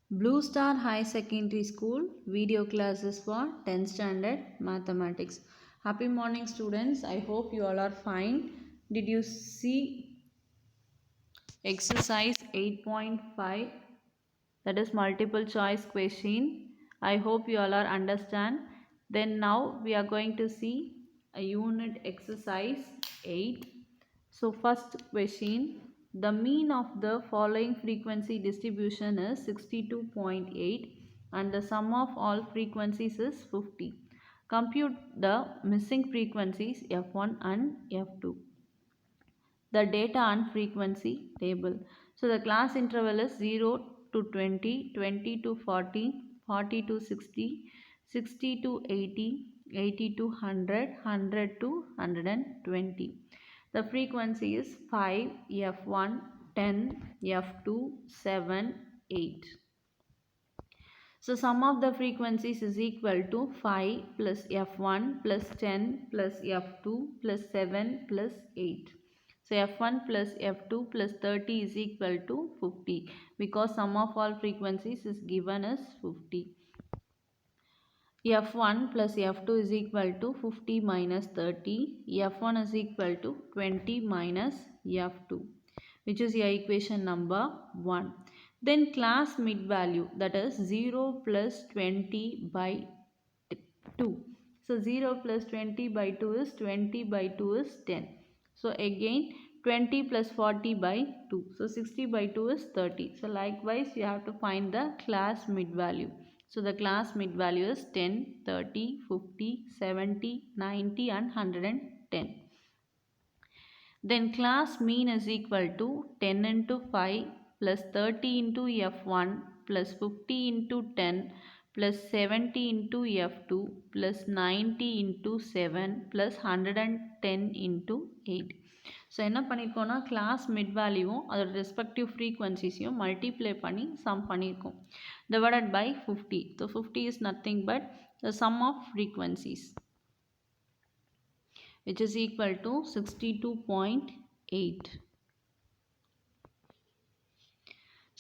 Blue Star High Secondary School video classes for 10th standard mathematics. Happy morning students. I hope you all are fine. Did you see exercise 8.5, that is multiple choice question? I hope you all are understand. Then now we are going to see a unit exercise 8. So first question, the mean of the following frequency distribution is 62.8 and the sum of all frequencies is 50. Compute the missing frequencies F1 and F2. The data and frequency table. So the class interval is 0 to 20, 20 to 40, 40 to 60, 60 to 80, 80 to 100, 100 to 120. The frequency is 5, F1, 10, F2, 7, 8. So sum of the frequencies is equal to 5 plus F1 plus 10 plus F2 plus 7 plus 8. So F1 plus F2 plus 30 is equal to 50 because sum of all frequencies is given as 50. F1 plus F2 is equal to 50 minus 30. F1 is equal to 20 minus F2, which is your equation number 1. Then class mid value, that is 0 plus 20 by 2. So 0 plus 20 by 2 is 20 by 2 is 10. So again 20 plus 40 by 2. So 60 by 2 is 30. So likewise you have to find the class mid value. So the class mid value is 10, 30, 50, 70, 90 and 110. Then class mean is equal to 10 into 5 plus 30 into F1 plus 50 into 10 plus 70 into F2 plus 90 into 7 plus 110 into 8. So என்ன பண்ணிருக்கோம்னா class mid value அதோட respective frequencies multiply பண்ணி sum பண்ணிருக்கோம் divided by 50. So 50 is nothing but the sum of frequencies, which is equal to 62.8.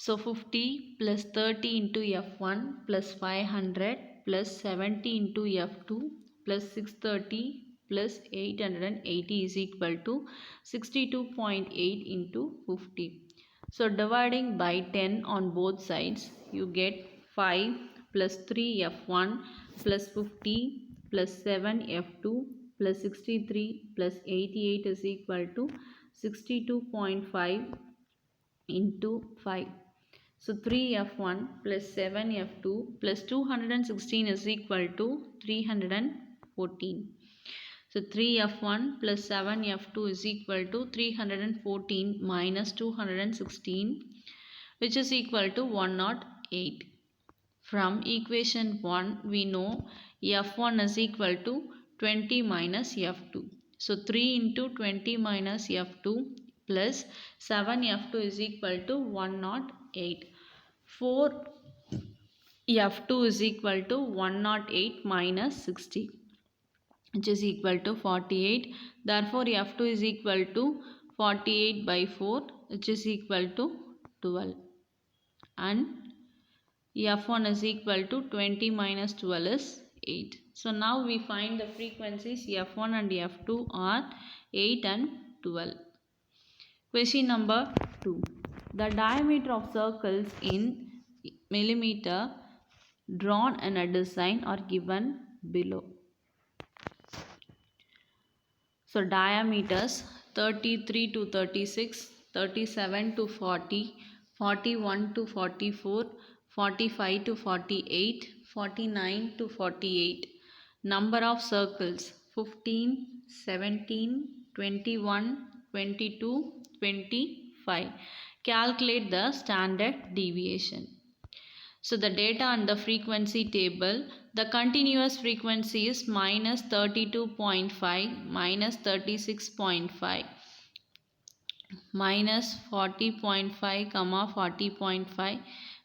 So 50 plus 30 into F1 plus 500 plus 70 into F2 plus 630 plus 880 is equal to 62.8 into 50. So dividing by 10 on both sides, you get 5 plus 3 F1 plus 50 plus 7 F2 plus 63 plus 88 is equal to 62.5 into 5. So 3F1 plus 7F2 plus 216 is equal to 314. So 3F1 plus 7F2 is equal to 314 minus 216, which is equal to 108. From equation 1 we know F1 is equal to 20 minus F2. So 3 into 20 minus F2 plus 7F2 is equal to 108. 4F2 is equal to 108 minus 60, which is equal to 48. Therefore F2 is equal to 48 by 4, which is equal to 12. And F1 is equal to 20 minus 12 is 8. So now we find the frequencies F1 and F2 are 8 and 12. Question number 2. The diameter of circles in millimeter drawn in a design are given below. So diameters 33 to 36, 37 to 40, 41 to 44, 45 to 48, 49 to 48. Number of circles 15, 17, 21, 22, 25. Calculate the standard deviation. So the data on the frequency table, the continuous frequency is minus 32.5, minus 36.5, minus 40.5, 40.5,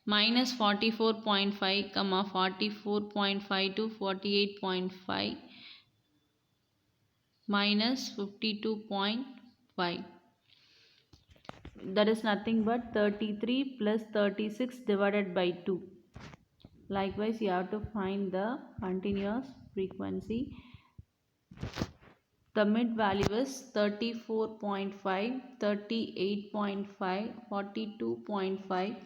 minus 44.5, 44.5 to 48.5, minus 52.5. that is nothing but 33 plus 36 divided by 2. Likewise, you have to find the continuous frequency. The mid value is 34.5, 38.5, 42.5,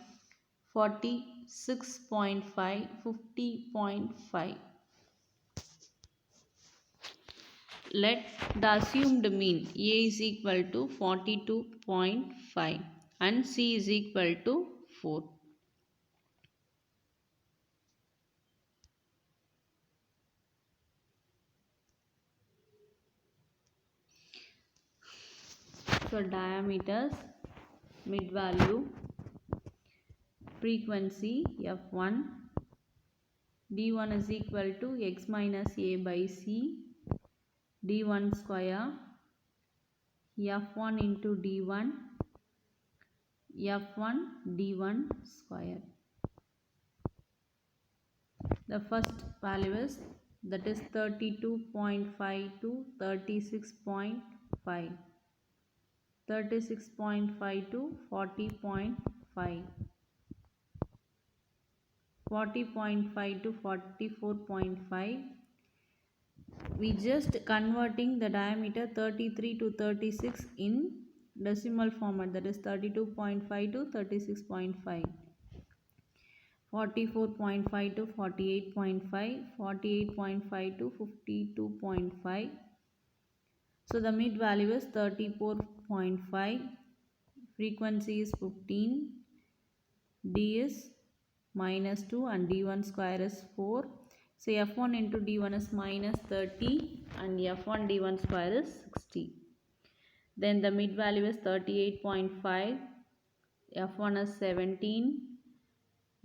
46.5, 50.5. Let the assumed mean A is equal to 42.5 and C is equal to 4. So diameters, mid value, frequency F1, D1 is equal to x minus A by C, D1 square, F1 into D1, F1 D1 square. The first value is that is 32.5 to 36.5, 36.5 to 40.5, 40.5 to 44.5. We just converting the diameter 33 to 36 in decimal format, that is 32.5 to 36.5. 44.5 to 48.5, 48.5 to 52.5. So the mid value is 34.5, frequency is 15, D is minus 2 and D1 square is 4. So F1 into D1 is minus 30 and F1 D1 square is 60. Then the mid value is 38.5, F1 is 17,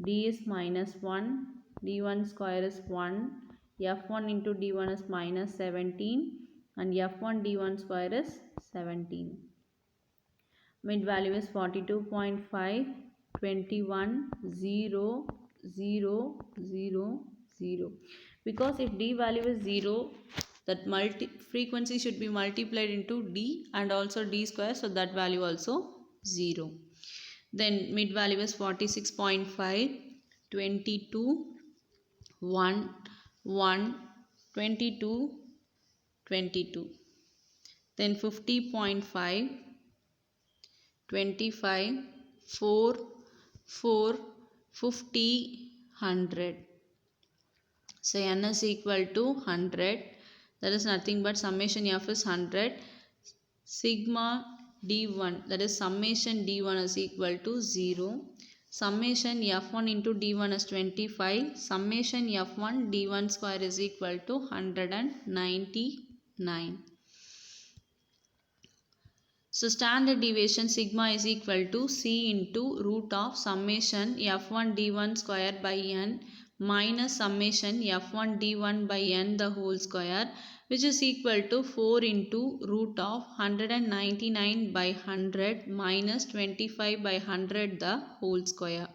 D is minus 1, D1 square is 1, F1 into D1 is minus 17 and F1 D1 square is 17. Mid value is 42.5, 21, 0, 0, 0, 0. Because if D value is 0, that frequency should be multiplied into D and also D square, so that value also 0. Then mid value is 46.5, 22, 1, 1, 22, 22. Then 50.5, 25, 4, 4, 50, 100. So n is equal to 100. That is nothing but summation f is 100. Sigma d1, that is summation d1 is equal to 0. Summation f1 into d1 is 25. Summation f1 d1 square is equal to 199. So standard deviation sigma is equal to C into root of summation f1 d1 square by n minus summation f1 d1 by n the whole square, which is equal to 4 into root of 199 by 100 minus 25 by 100 the whole square,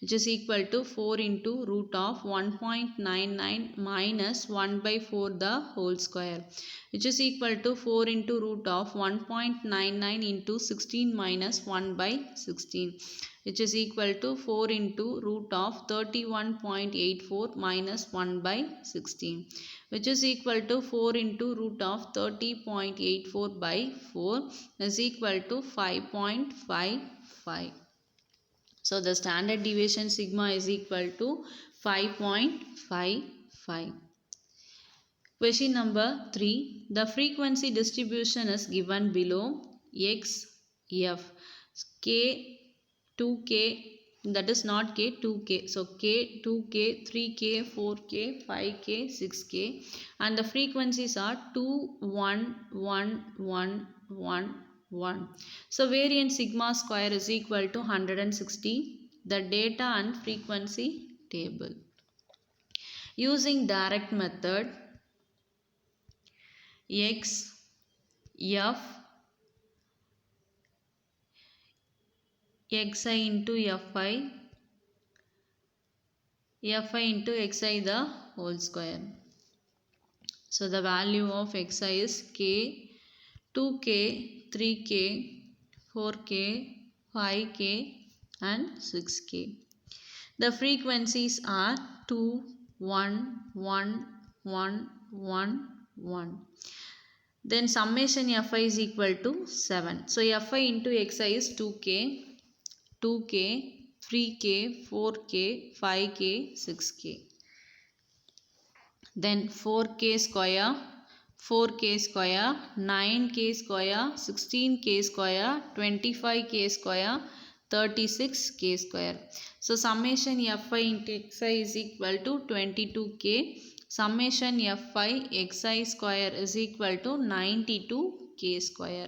which is equal to 4 into root of 1.99 minus 1 by 4 the whole square, which is equal to 4 into root of 1.99 into 16 minus 1 by 16, which is equal to 4 into root of 31.84 minus 1 by 16, which is equal to 4 into root of 30.84 by 4 is equal to 5.55. So the standard deviation sigma is equal to 5.55. Question number 3. The frequency distribution is given below. X, F, K, 2K, that is not K, 2K. So K, 2K, 3K, 4K, 5K, 6K. And the frequencies are 2, 1, 1, 1, 1, 1. So variance sigma square is equal to 160. The data and frequency table. Using direct method, X, F, Xi into Fi, Fi into Xi the whole square. So the value of Xi is K, 2K, 3K, 4K, 5K and 6K. The frequencies are 2, 1, 1, 1, 1, 1. Then summation Fi is equal to 7. So Fi into Xi is 2K, 2K, 3K, 4K, 5K, 6K. Then 4K square, 4K square, 9K square, 16K square, 25K square, 36K square. So summation Fi into Xi is equal to 22K. Summation Fi Xi square is equal to 92K square.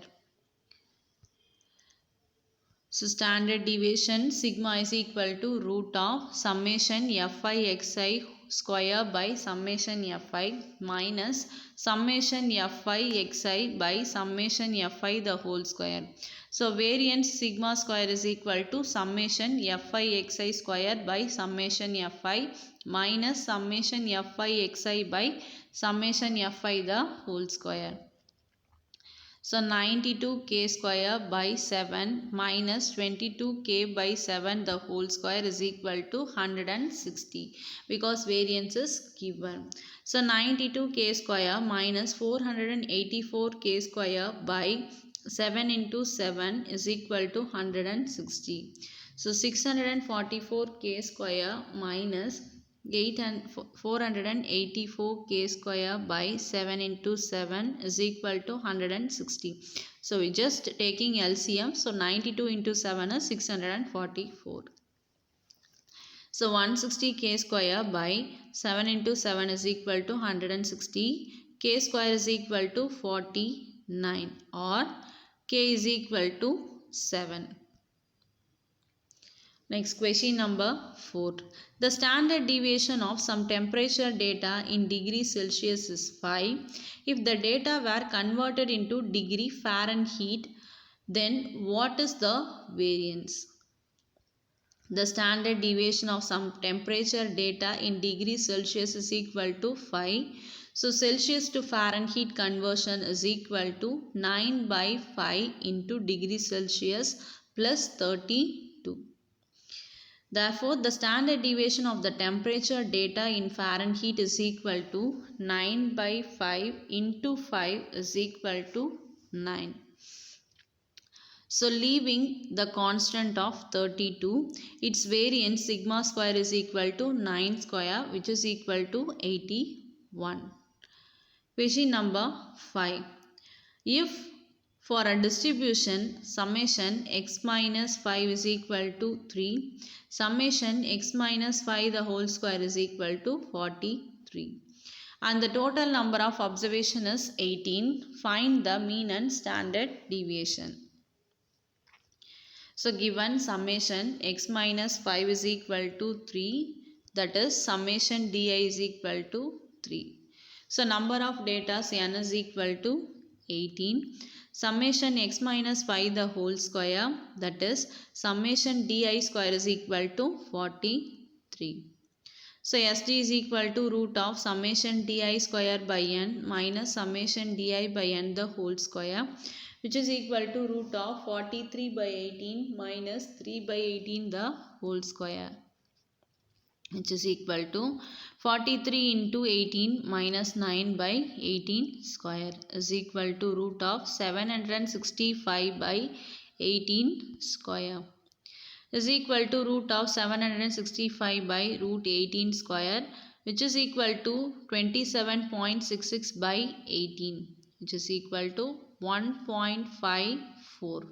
So standard deviation sigma is equal to root of summation Fi Xi square by summation Fi minus summation Fi Xi by summation Fi the whole square. So variance sigma square is equal to summation Fi Xi square by summation Fi minus summation Fi Xi by summation Fi the whole square. So 92K square by 7 minus 22K by 7 the whole square is equal to 160 because variance is given. So 92K square minus 484K square by 7 into 7 is equal to 160. So 644K square minus 484K square by 7 into 7 is equal to 160. So we just taking LCM. So 92 into 7 is 644. So 160K square by 7 into 7 is equal to 160. K square is equal to 49 or K is equal to 7. Next question number 4. The standard deviation of some temperature data in degrees Celsius is 5. If the data were converted into degree Fahrenheit, then what is the variance? The standard deviation of some temperature data in degrees Celsius is equal to 5. So Celsius to Fahrenheit conversion is equal to 9 by 5 into degrees Celsius plus 32. Therefore, the standard deviation of the temperature data in Fahrenheit is equal to 9 by 5 into 5 is equal to 9. So, leaving the constant of 32, its variance sigma square is equal to 9 square, which is equal to 81. Question number 5. If for a distribution summation x minus 5 is equal to 3, summation x minus 5 the whole square is equal to 43 and the total number of observation is 18, find the mean and standard deviation. So given summation x minus 5 is equal to 3, that is summation di is equal to 3. So number of data n is equal to 18. Summation x minus 5 the whole square, that is summation di square is equal to 43. So Sd is equal to root of summation di square by n minus summation di by n the whole square, which is equal to root of 43 by 18 minus 3 by 18 the whole square, which is equal to 43 into 18 minus 9 by 18 square is equal to root of 765 by 18 square is equal to root of 765 by root 18 square, which is equal to 27.66 by 18, which is equal to 1.54.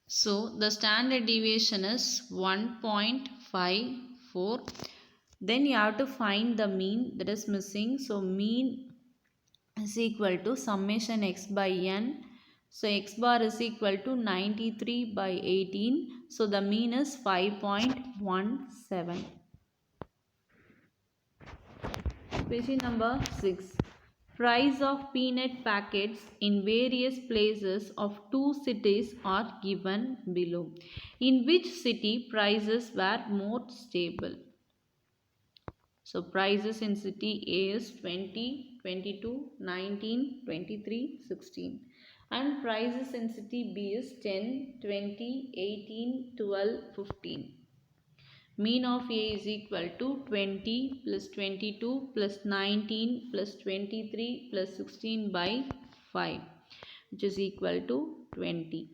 So the standard deviation is 1.54. Then you have to find the mean that is missing. So mean is equal to summation x by n. So x bar is equal to 93 by 18. So the mean is 5.17. Question number 6. Price of peanut packets in various places of 2 cities are given below. In which city prices were more stable? So prices in city A is 20, 22, 19, 23, 16. And prices in city B is 10, 20, 18, 12, 15. Mean of A is equal to 20 plus 22 plus 19 plus 23 plus 16 by 5, which is equal to 20.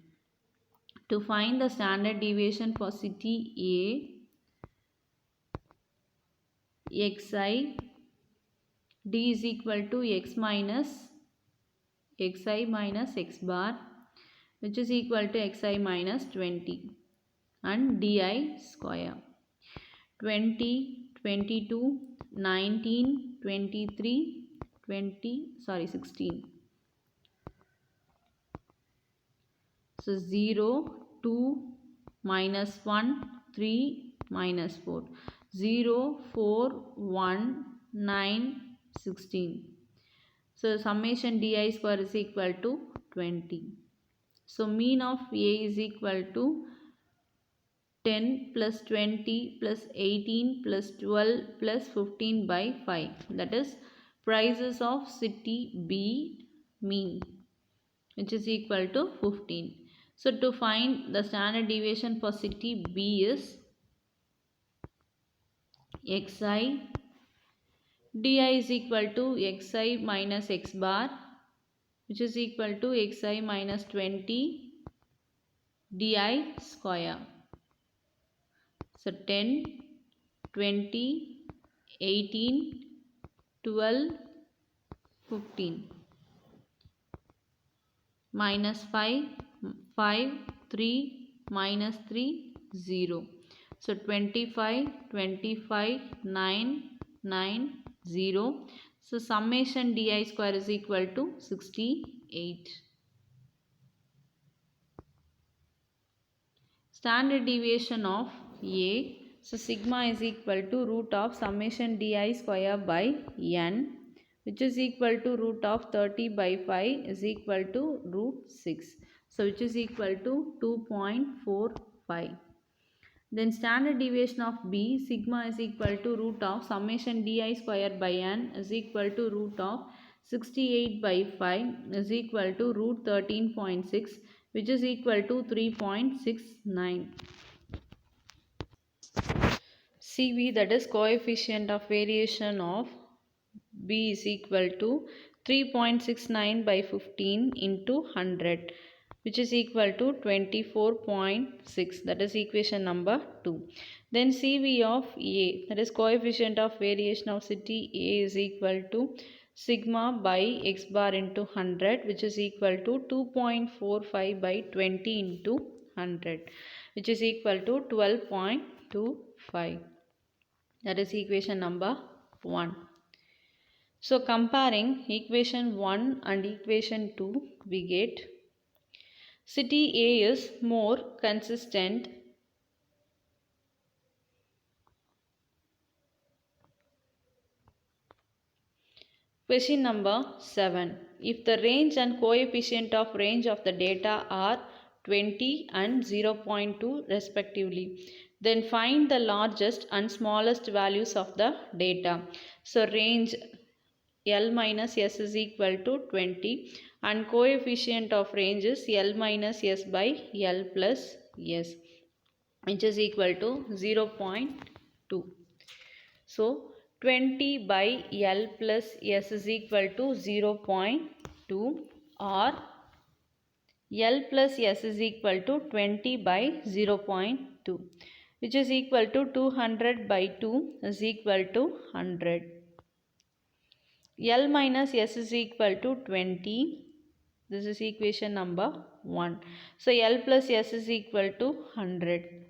To find the standard deviation for city A, xi d is equal to x minus x bar, which is equal to xi minus 20, and di square. 20, 22, 19, 23, 16. So 0, 2, minus 1, 3, minus 4. 0, 4, 1, 9, 16. So summation di square is equal to 20. So mean of A is equal to 10 plus 20 plus 18 plus 12 plus 15 by 5. That is prices of city B mean, which is equal to 15. So to find the standard deviation for city B is xi di is equal to xi minus x bar, which is equal to xi minus 20 di square. So 10, 20, 18, 12, 15. Minus 5, 5, 3, minus 3, 0. So 25, 25, 9, 9, 0. So summation di square is equal to 68. Standard deviation of A. So sigma is equal to root of summation di square by n, which is equal to root of 30 by 5 is equal to root 6. So which is equal to 2.45. Then standard deviation of B, sigma is equal to root of summation di square by n is equal to root of 68 by 5 is equal to root 13.6, which is equal to 3.69. CV, that is coefficient of variation of B, is equal to 3.69 by 15 into 100, which is equal to 24.6. That is equation number 2. Then CV of A, that is coefficient of variation of city A, is equal to sigma by x bar into 100, which is equal to 2.45 by 20 into 100, which is equal to 12.25. That is equation number 1. So comparing equation 1 and equation 2, we get city A is more consistent . Question number 7. If the range and coefficient of range of the data are 20 and 0.2 respectively, then find the largest and smallest values of the data. So range L minus S is equal to 20 and coefficient of range is L minus S by L plus S, which is equal to 0.2. So 20 by L plus S is equal to 0.2, or L plus S is equal to 20 by 0.2, which is equal to 200 by 2 is equal to 100. L minus S is equal to 20. This is equation number 1. So L plus S is equal to 100.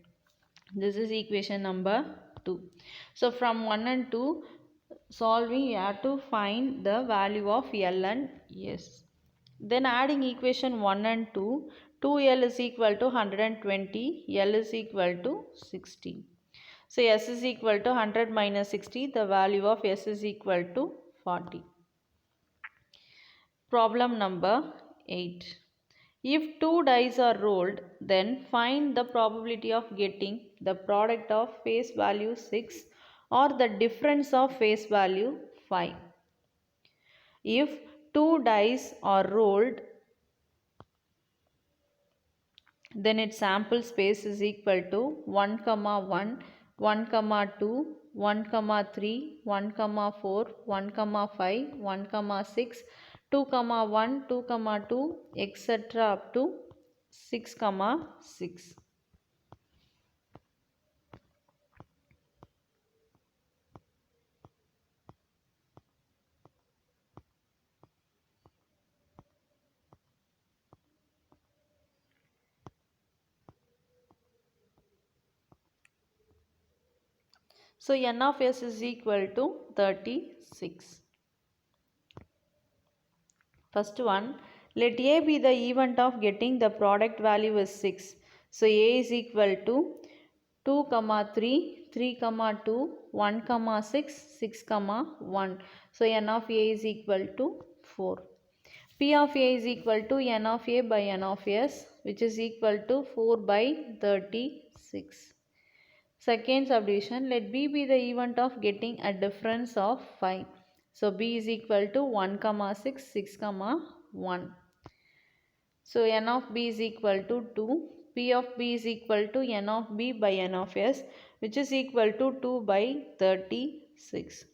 This is equation number 2. So from 1 and 2 solving, you have to find the value of L and S. Then adding equation 1 and 2, 2L is equal to 120, L is equal to 60. So S is equal to 100 minus 60, the value of S is equal to 40. Problem number 8. If 2 dice are rolled, then find the probability of getting the product of face value 6 or the difference of face value 5. If 2 dice are rolled, then its sample space is equal to 1, 1, 1, 2, 1, 3, 1, 4, 1, 5, 1, 6, 2, 1, 2, 2, etc. up to 6, 6. So n of s is equal to 36. First one, let A be the event of getting the product value is 6. So A is equal to 2, 3, 3, 2, 1, 6, 6, 1. So n of A is equal to 4. P of A is equal to n of A by n of S, which is equal to 4 by 36. Second subdivision, let B be the event of getting a difference of 5. So B is equal to 1, 6, 6, 1. So n of B is equal to 2. P of B is equal to n of B by n of S, which is equal to 2 by 36.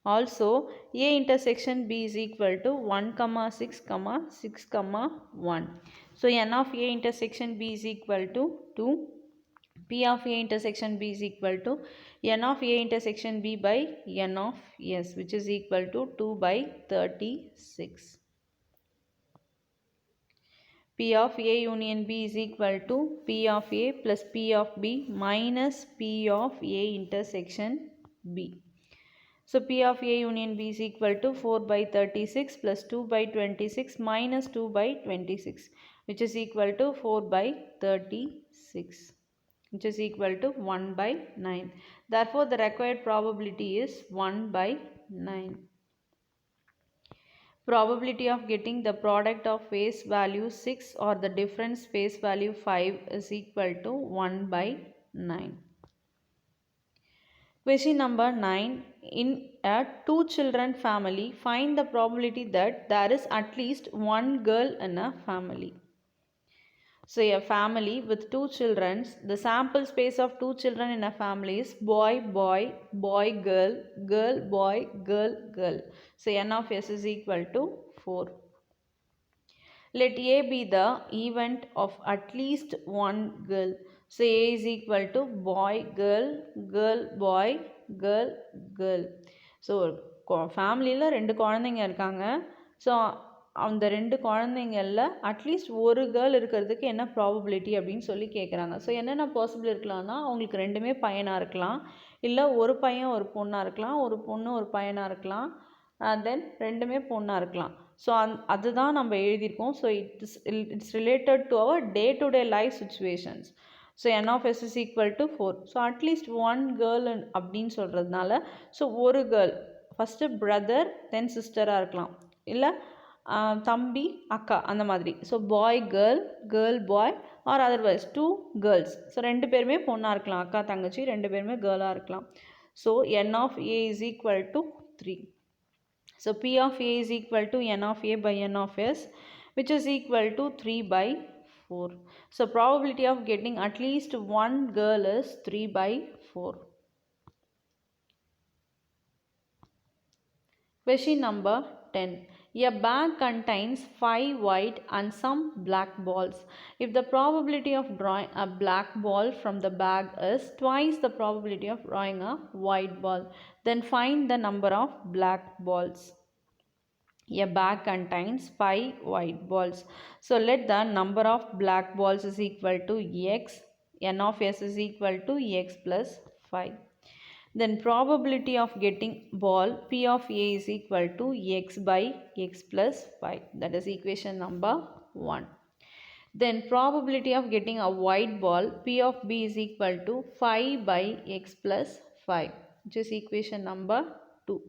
Also, A intersection B is equal to 1, 6, 6, 1. So n of A intersection B is equal to 2. P of A intersection B is equal to n of A intersection B by n of S, which is equal to 2 by 36. P of A union B is equal to P of A plus P of B minus P of A intersection B. So P of A union B is equal to 4 by 36 plus 2 by 26 minus 2 by 26, which is equal to 4 by 36, which is equal to 1 by 9. Therefore, the required probability is 1 by 9. Probability of getting the product of face value 6 or the difference face value 5 is equal to 1 by 9. Question number 9. In a 2 children family, find the probability that there is at least one girl in a family. So a family with 2 children, the sample space of 2 children in a family is boy, boy, boy, girl, girl, boy, girl, girl. So n of s is equal to 4. Let A be the event of at least one girl. So A is equal to boy, girl, girl, boy, girl, girl. So ஃபேமிலியில் 2 குழந்தைங்க இருக்காங்க. So அந்த 2 குழந்தைங்களில் at least ஒரு girl இருக்கிறதுக்கு என்ன probability அப்படின்னு சொல்லி கேட்குறாங்க. ஸோ என்னென்ன பாசிபிள் இருக்கலாம்னா, அவங்களுக்கு 2மே பையனாக இருக்கலாம், இல்லை ஒரு பையன் ஒரு பொண்ணாக இருக்கலாம், ஒரு பொண்ணு ஒரு பையனாக இருக்கலாம், தென் 2மே பொண்ணாக இருக்கலாம். ஸோ அதுதான் நம்ம எழுதியிருக்கோம். So it's related to our day to day life situations. So n of s is equal to 4. So at least one girl அப்படின்னு சொல்கிறதுனால, ஸோ ஒரு கேர்ள் ஃபஸ்ட்டு பிரதர் தென் சிஸ்டராக இருக்கலாம், இல்லை தம்பி அக்கா அந்த மாதிரி. So boy girl, girl boy, or otherwise 2 girls. So 2 பேருமே பொண்ணாக இருக்கலாம், அக்கா தங்கச்சி 2 பேருமே கேர்ளாக இருக்கலாம். So n of a is equal to 3. So P of A is equal to n of A by n of S, which is equal to 3 by 4. So probability of getting at least one girl is 3 by 4. Question number 10. A bag contains 5 white and some black balls. If the probability of drawing a black ball from the bag is twice the probability of drawing a white ball, then find the number of black balls. A bag contains 5 white balls. So let the number of black balls is equal to x. N of s is equal to x plus 5. Then probability of getting ball P of A is equal to x by x plus 5. That is equation number 1. Then probability of getting a white ball P of B is equal to 5 by x plus 5, which is equation number 2.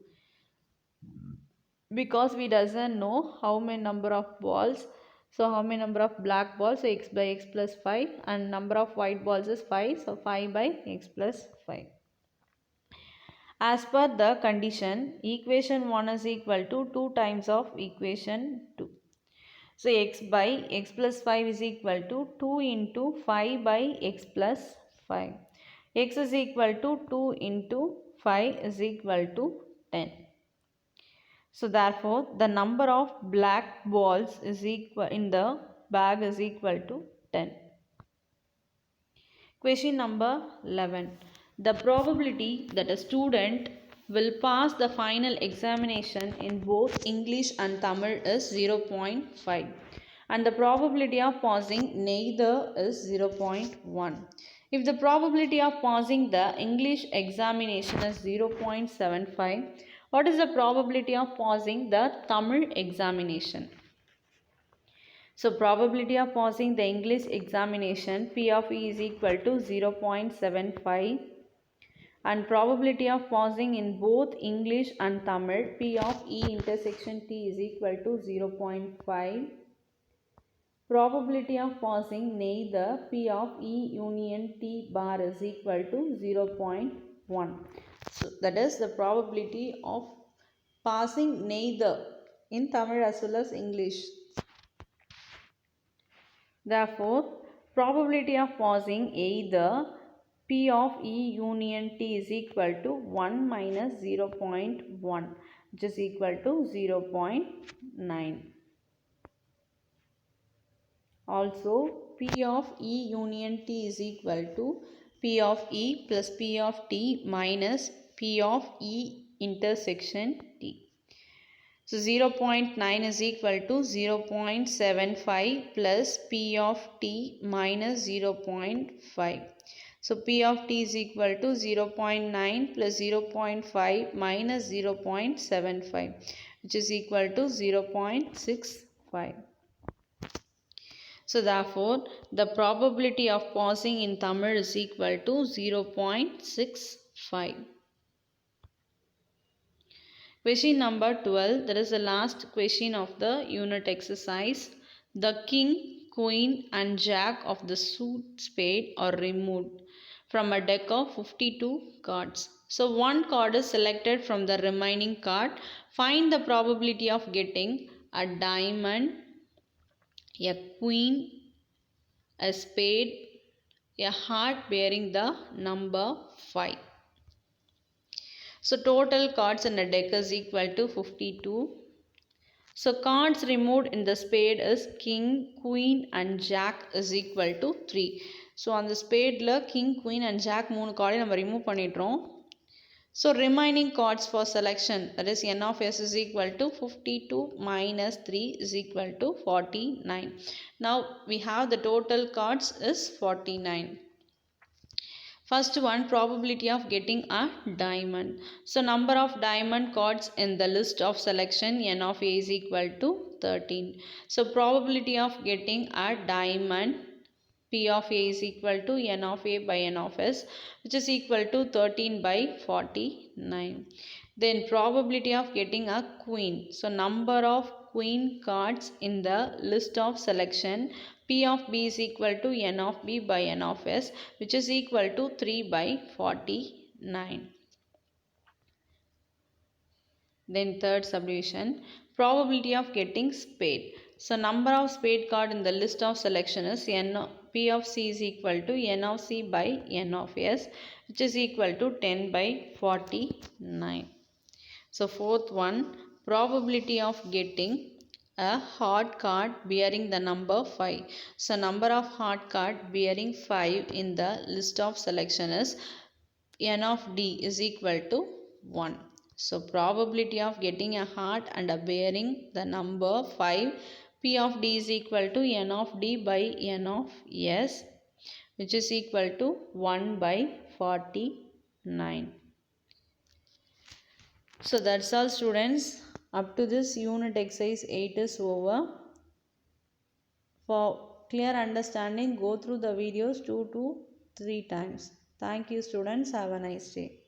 Because we doesn't know how many number of balls, so how many number of black balls, so x by x plus 5, and number of white balls is 5, so 5 by x plus 5. As per the condition, equation 1 is equal to 2 times of equation 2. So x plus 5 is equal to 2 into 5 by x plus 5. X is equal to 2 into 5 is equal to 10. So therefore the number of black balls is equal in the bag is equal to 10. Question number 11. The probability that a student will pass the final examination in both English and Tamil is 0.5 and the probability of passing neither is 0.1. If the probability of passing the English examination is 0.75, what is the probability of passing the Tamil examination? So probability of passing the English examination P of E is equal to 0.75 and probability of passing in both English and Tamil P of E intersection T is equal to 0.5. Probability of passing neither P of E union T bar is equal to 0.1. So that is the probability of passing neither in Tamil as well as English. Therefore, probability of passing either P of E union T is equal to 1 minus 0.1 which is equal to 0.9. Also, P of E union T is equal to P of E plus P of T minus P of E intersection T. So 0.9 is equal to 0.75 plus P of T minus 0.5. So P of T is equal to 0.9 plus 0.5 minus 0.75 which is equal to 0.65. So therefore the probability of passing in Tamil is equal to 0.65. Question number 12, that is the last question of the unit exercise. The king, queen and jack of the suit spade are removed from a deck of 52 cards. So one card is selected from the remaining card. Find the probability of getting a diamond, a queen, a spade, a heart bearing the number 5. So total cards in a deck is equal to 52. So cards removed in the spade is king, queen and jack is equal to 3. So on the spade la king, queen and jack 3 cards நம்ம remove பண்ணிட்டோம். So remaining cards for selection, that is n of s is equal to 52 minus 3 is equal to 49. Now we have the total cards is 49. First one, probability of getting a diamond. So number of diamond cards in the list of selection n of a is equal to 13. So probability of getting a diamond P of a is equal to n of a by n of s which is equal to 13 by 49. Then probability of getting a queen. So number of queen cards in the list of selection P of B is equal to n of B by n of s which is equal to 3 by 49. Then third subdivision, probability of getting spade. So number of spade card in the list of selection is P of C is equal to n of C by n of S which is equal to 10 by 49. So fourth one, probability of getting a heart card bearing the number 5. So number of heart card bearing 5 in the list of selection is n of D is equal to 1. So probability of getting a heart and a bearing the number 5 P of D is equal to n of D by n of S which is equal to 1 by 49. So that's all students. Up to this unit exercise 8 is over. For clear understanding, go through the videos 2 to 3 times. Thank you students. Have a nice day.